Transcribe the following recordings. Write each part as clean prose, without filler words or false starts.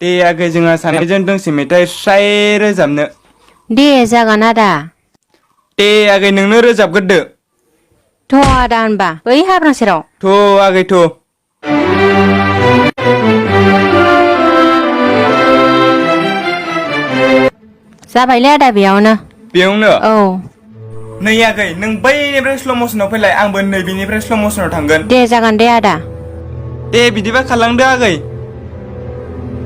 दे आगै जोंहा सानैजों दोंसे मेथाइ स्राय रोजाबनो। दे जागोन आदा। दे आगै नोंनो रोजाबग्रोदो। थ' आदा होनबा बै हाब्रां सेराव। थ' आगै थ'। जाबायलै आदा बेयावनो। बेयावनो? औ। नै आगै नों बैनिफ्राय स्ल' मसनाव फैलाय आंबो नैबेनिफ्राय स्ल' मसनाव थांगोन। दे जागोन दे आदा। दे बिदिबा खालामदो आगै।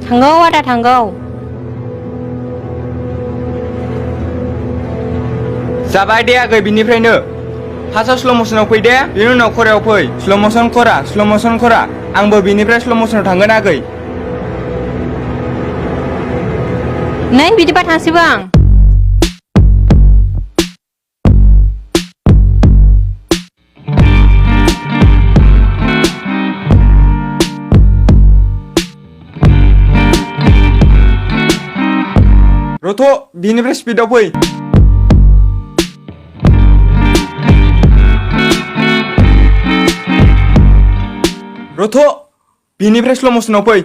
थांगौ आदा थांगौ। जाबाय दे आगै बिनिफ्रायनो। फार्स्टआव स्ल' मसनाव फै दे, बेनि उनाव खरायाव फै। स्ल' मसन खरा, स्ल' मसन खरा। आंबो बिनिफ्राय स्ल' मसनाव थांगोन आगै। नै बिदिबा थांसैबो आं। रथ' बिनिफ्राय स्पिडआव फै। रथ' बिनिफ्राय स्ल' मसनाव फै।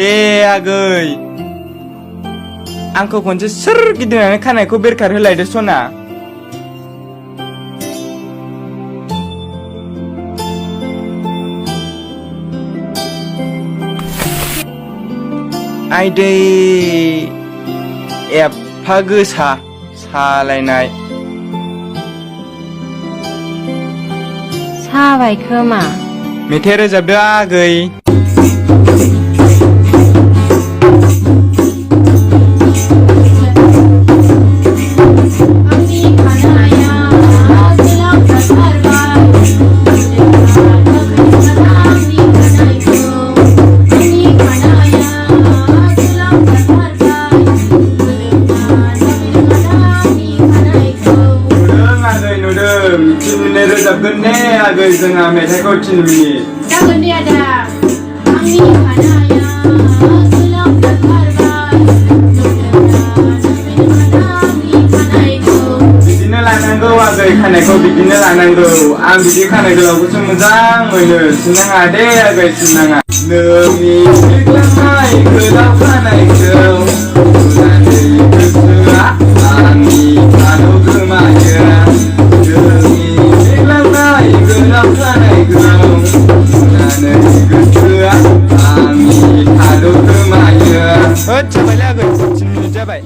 दे आगै आंखौ खनसे सोर गिदिंनानै खानायखौ बेरखार होलायदो सना। आइदै एफा गोसा सालायनाय। साबाय खोमा। मेथाइ रोजाबदो आगै। मिनिट रोजाबगोन ने आगै जोंहा मेथाइखौ 3 मिनिट। जागोन दे आदा। आंनि खानाया बिदिनो लानांगौ आगै खानायखौ बिदिनो लानांगौ। आं बिदि खानाय गोलावखौसो मोजां मोनो। सिननाङा दे आगै सिननाङा। नोंनि सिख्लानाय गोलाव खानायखौ नुनानै गोसोआ आंनि खानाय गोमायो। नोंनि सिख्लानाय गोलाव खानायखौ नुनानै गोसोआ आंनि खानाय गोमायो। होद जाबायलै आगै 3 मिनिट जाबाय।